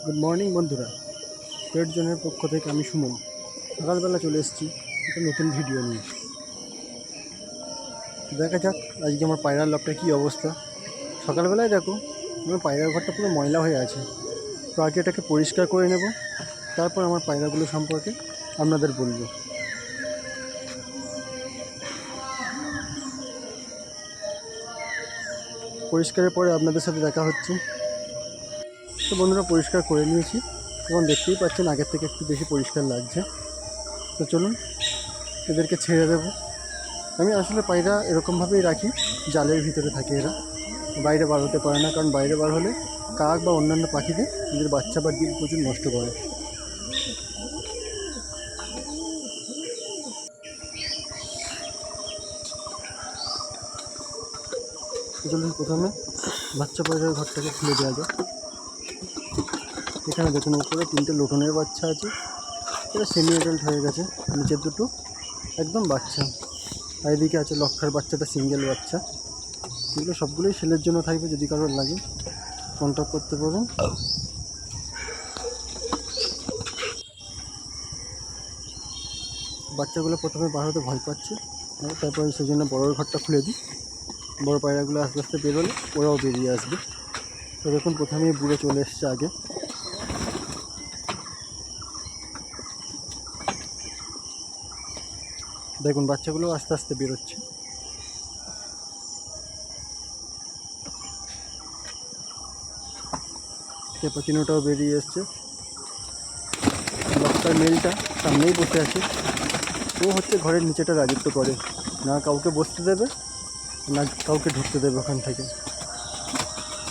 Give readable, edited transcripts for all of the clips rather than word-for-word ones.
Good morning বন্ধুরা, পেট জোনের পক্ষ থেকে আমি সুমন। সকালবেলা চলে এসেছি একটা নতুন ভিডিও নিয়ে। দেখা যাক আজকে আমার পায়রার লবটা কী অবস্থা। সকালবেলায় দেখো আমার পায়রার ঘরটা পুরো ময়লা হয়ে আছে, তো আগে এটাকে পরিষ্কার করে নেব, তারপর আমার পায়রাগুলো সম্পর্কে আপনাদের বলবো। পরিষ্কারের পরে আপনাদের সাথে দেখা হচ্ছে। তো বন্ধুরা, পরিষ্কার করে নিয়েছি এবং দেখতেই পাচ্ছেন আগের থেকে একটু বেশি পরিষ্কার লাগছে। তো চলুন এদেরকে ছেড়ে দেবো। আমি আসলে পায়রা এরকমভাবেই রাখি, জালের ভিতরে থাকে এরা, বাইরে বার হতে পারে না, কারণ বাইরে বার হলে কাক বা অন্যান্য পাখিতে এদের বাচ্চা বা ডিম প্রচুর নষ্ট করে। চলুন প্রথমে বাচ্চা পায়রার ঘরটাকে খুলে দেওয়া যায়। এখানে দেখুন উপরে 3টে লোটনের বাচ্চা আছে, এটা সেমি অ্যাডাল্ট হয়ে গেছে, নিচের দুটো একদম বাচ্চা, আর এদিকে আছে লক্ষার বাচ্চাটা সিঙ্গেল বাচ্চা। এগুলো সবগুলোই সেলের জন্য থাকবে, যদি কারোর লাগে কন্ট্যাক্ট করতে পারেন। বাচ্চাগুলো প্রথমে বার হতে ভয় পাচ্ছে, তারপর সেই জন্য বড়োর ঘরটা খুলে দিই। বড়ো পায়রাগুলো আস্তে আস্তে বেরোলে ওরাও বেরিয়ে আসবে। তো দেখুন প্রথমেই বুড়ো চলে এসছে আগে। দেখুন বাচ্চাগুলো আস্তে আস্তে বেরোচ্ছে। ক্যাপাচিনোটাও বেরিয়ে এসছে। লক্ষার মেলটা সামনেই বসে আছে, ও হচ্ছে ঘরের নিচেটা রাজত্ব করে, না কাউকে বসতে দেবে না কাউকে ঢুকতে দেবে ওখান থেকে।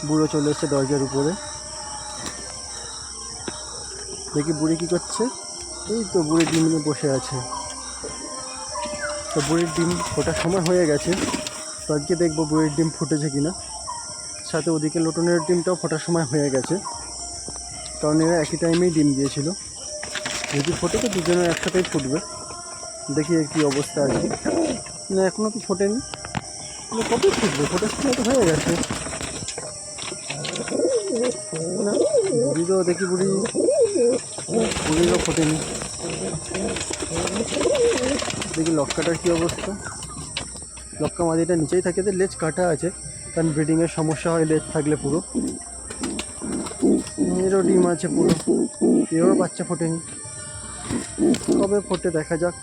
বুড়ো চলে এসছে দরজার উপরে, দেখি বুড়ি কী করছে। এই তো বুড়ি ডিম নিয়ে বসে আছে। তো বুড়ির ডিম ফোটার সময় হয়ে গেছে, তো আজকে দেখবো বুড়ির ডিম ফুটেছে কিনা। সাথে ওদিকে লোটনের ডিমটাও ফোটার সময় হয়ে গেছে, কারণ এরা একই টাইমেই ডিম দিয়েছিল। যদি ফোটে তো দুজনের একসাথেই ফুটবে। দেখি এর কী অবস্থা আছে। না এখনও তো ফোটেনি, কবে ফুটবে? ফোটার সময় তো হয়ে গেছে না। বুড়িরও দেখি বুড়িরও ফোটেনি। দেখি লক্কাটার কী অবস্থা। লক্কা মাদিটা নিচেই থাকে, এদের লেজ কাটা আছে, কারণ ব্রিডিংয়ের সমস্যা হয় লেজ থাকলে পুরো। এরও ডিম আছে পুরো, এরও বাচ্চা ফোটেনি, কবে ফোটে দেখা যাক।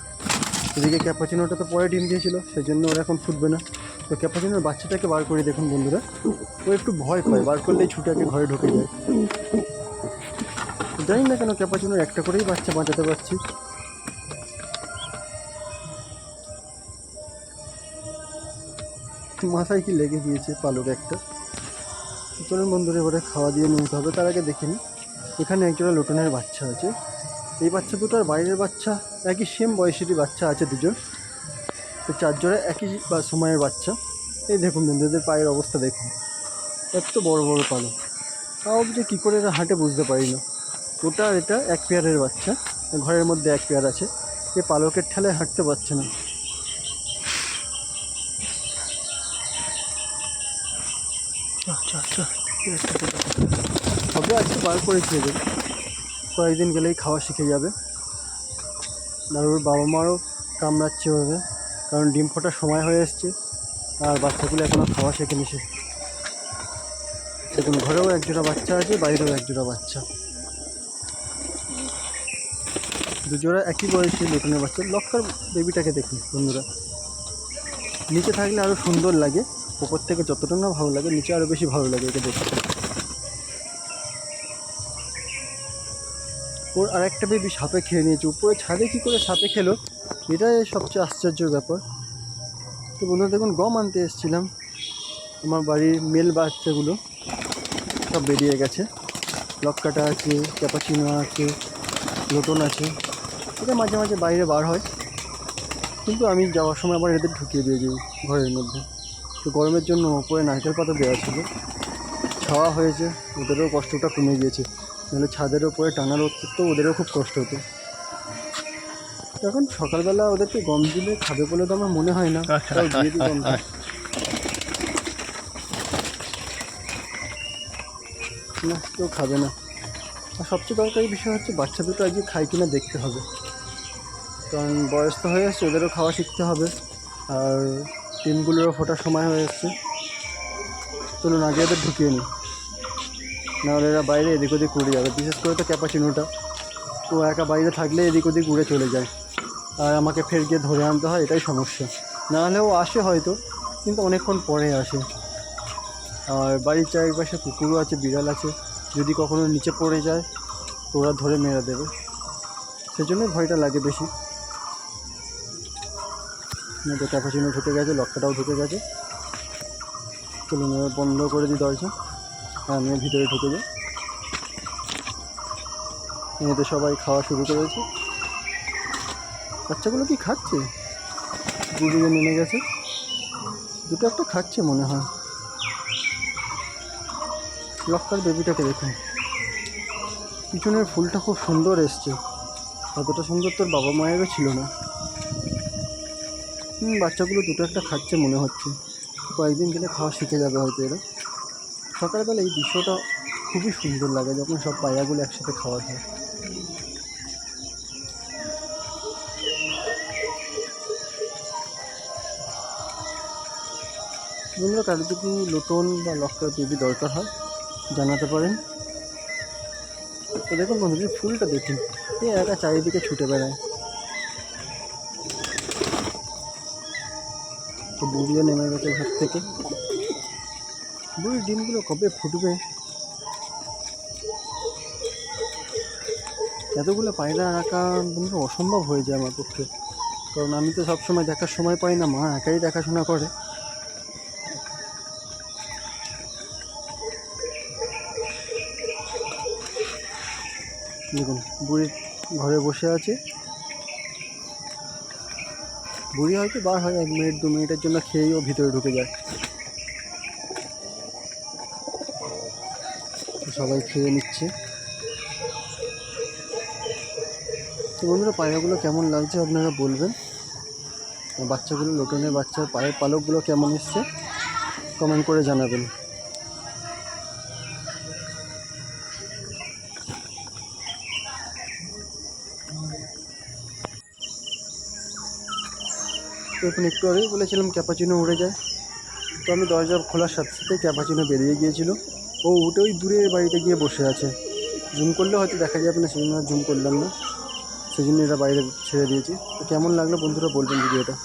এদিকে ক্যাপাচিনোটা তো পরে ডিম দিয়েছিল, সেই জন্য ওরা এখন ফুটবে না। তো ক্যাপাচিনোর বাচ্চাটাকে বার করে দেখুন বন্ধুরা, ও একটু ভয় পায়, বার করলেই ছুটে আগে ঘরে ঢুকে যায়। জানি না কেন ক্যাপাচিনোর একটা করেই বাচ্চা বাঁচাতে পারছি। মাথায় কি লেগে গিয়েছে পালক একটা। চলুন বন্ধুরা এবারে খাওয়া দিয়ে নিতে হবে। তার আগে দেখে নিই, এখানে একজোড়া লোটনের বাচ্চা আছে। এই বাচ্চা দুটো আর বাইরের বাচ্চা একই সেম বয়সেরই বাচ্চা আছে দুজন, তো 4 জোড়া একই সময়ের বাচ্চা। এই দেখুন বন্ধুদের পায়ের অবস্থা দেখুন, এত বড় বড় পালক। তাও যে কী করে এরা হাঁটে বুঝতে পারি না। ওটা এটা এক পেয়ারের বাচ্চা, ঘরের মধ্যে এক পেয়ার আছে, এ পালকের ঠেলায় হাঁটতে পারছে না। সবে আজকে বার করে খেয়ে দেবে, কয়েকদিন গেলেই খাওয়া শিখে যাবে। আর ওর বাবা মারও কামড়াচ্ছে ওভাবে, কারণ ডিম ফোটার সময় হয়ে এসছে আর বাচ্চাগুলো এখনও খাওয়া শেখেনি সে। দেখুন ঘরেও একজোড়া বাচ্চা আছে, বাইরেও একজোড়া বাচ্চা, দুজোড়া একই বয়সী লোটনের বাচ্চা। লক্কার বেবিটাকে দেখুন বন্ধুরা, নিচে থাকলে আরও সুন্দর লাগে, ওপর থেকে যতটা না ভালো লাগে নিচে আরও বেশি ভালো লাগে একে দেখতে। ওর আর একটা বেবি সাপে খেয়ে নিয়েছে, উপরে ছাদে কী করে সাপে খেলো, এটাই সবচেয়ে আশ্চর্যের ব্যাপার। তো বন্ধুরা দেখুন গম আনতে এসেছিলাম, আমার বাড়ির মেল বাচ্চাগুলো সব বেরিয়ে গেছে। লক্কাটা আছে, ক্যাপাচিনো আছে, লোটন আছে, এটা মাঝে মাঝে বাইরে বার হয়, কিন্তু আমি যাওয়ার সময় আবার এদের ঢুকিয়ে দিয়ে যাই ঘরের মধ্যে। তো গরমের জন্য ওপরে নারকেল পাতা দেওয়া ছিল, ছাওয়া হয়েছে, ওদেরও কষ্টটা কমে গিয়েছে, নাহলে ছাদের ওপরে টানার তো ওদেরও খুব কষ্ট হতো। এখন সকালবেলা ওদেরকে গম দিলে খাবে বলে তো আমার মনে হয় না, তাও দিয়ে দিই গমটা। না কেউ খাবে না, আর সবচেয়ে দরকারি বিষয় হচ্ছে বাচ্চা দুটো আজকে খায় কিনা দেখতে হবে, কারণ বয়স তো হয়ে আসছে, ওদেরও খাওয়া শিখতে হবে। আর ডিমগুলোরও ফোটার সময় হয়ে এসছে। চলুন আগে এদের ঢুকিয়ে নিই, নাহলে এরা বাইরে এদিক ওদিক উড়ে যাবে। বিশেষ করে তো ক্যাপাচিনোটা, ও একা বাইরে থাকলে এদিক ওদিক উড়ে চলে যায়, আর আমাকে ফের গিয়ে ধরে আনতে হয়, এটাই সমস্যা। নাহলেও আসে হয়তো, কিন্তু অনেকক্ষণ পরে আসে। আর বাড়ির চারিপাশে কুকুরও আছে, বিড়াল আছে, যদি কখনো নিচে পড়ে যায় তো ওরা ধরে মেরে দেবে, সেজন্যই ভয়টা লাগে বেশি। তো ক্যাপাচিনো ঢুকে গেছে, লক্কাটাও ঢুকে গেছে। চলুন বন্ধ করে দিই দরজা, আর আমিও ভিতরে ঢুকে যাই। এতে সবাই খাওয়া শুরু করেছে। বাচ্চাগুলো কি খাচ্ছে? গুড়িয়ে নেমে গেছে, দুটো একটা খাচ্ছে মনে হয়। লক্কার বেবিটাকে দেখুন, পিছনের ফুলটা খুব সুন্দর এসছে, এতটা সুন্দর তোর বাবা মায়েরও ছিল না। বাচ্চাগুলো দুটো একটা খাচ্ছে মনে হচ্ছে, কয়েকদিন গেলে খাওয়া শিখে যাবে হয়তো এরা। সকালবেলা এই দৃশ্যটা খুবই সুন্দর লাগে, যখন সব পায়রাগুলো একসাথে খাওয়া খায়। বন্ধুরা, কারো যদি লোটন বা লক্কার বেবি দরকার হয় জানাতে পারেন। তো দেখুন বন্ধুদের ফুলটা দেখুন, এ একা চারিদিকে ছুটে বেড়ায়। তো বুড়িও নেমে গেছে ঘর থেকে। বুড়ির ডিমগুলো কবে ফুটবে? এতগুলো পায়রা রাখা বন্ধু অসম্ভব হয়ে যায় আমার পক্ষে, কারণ আমি তো সবসময় দেখার সময় পাই না, মা একাই দেখাশোনা করে। দেখুন বুড়ির ঘরে বসে আছে, বুড়ি হয়তো বার হয় 1 মিনিট 2 মিনিটের জন্য, খেয়েই ও ভিতরে ঢুকে যায়। সবাই খেয়ে নিচ্ছে। তো বন্ধুরা, পায়রাগুলো কেমন লাগছে আপনারা বলবেন। বাচ্চাগুলো, লোটনের বাচ্চার পায়ের পালকগুলো কেমন এসছে কমেন্ট করে জানাবেন। তো এখন একটু আগেই বলেছিলাম ক্যাপাচিনো উড়ে যায়, তো আমি দরজা খোলার সাথে সাথে ক্যাপাচিনো বেরিয়ে গিয়েছিল। ও উঠে ওই দূরের বাড়িতে গিয়ে বসে আছে, জুম করলে হয়তো দেখা যাবে না, সেজন্য জুম করলাম না, সেজন্য এরা বাইরে ছেড়ে দিয়েছি। তো কেমন লাগলো বন্ধুরা বলবেন ভিডিওটা।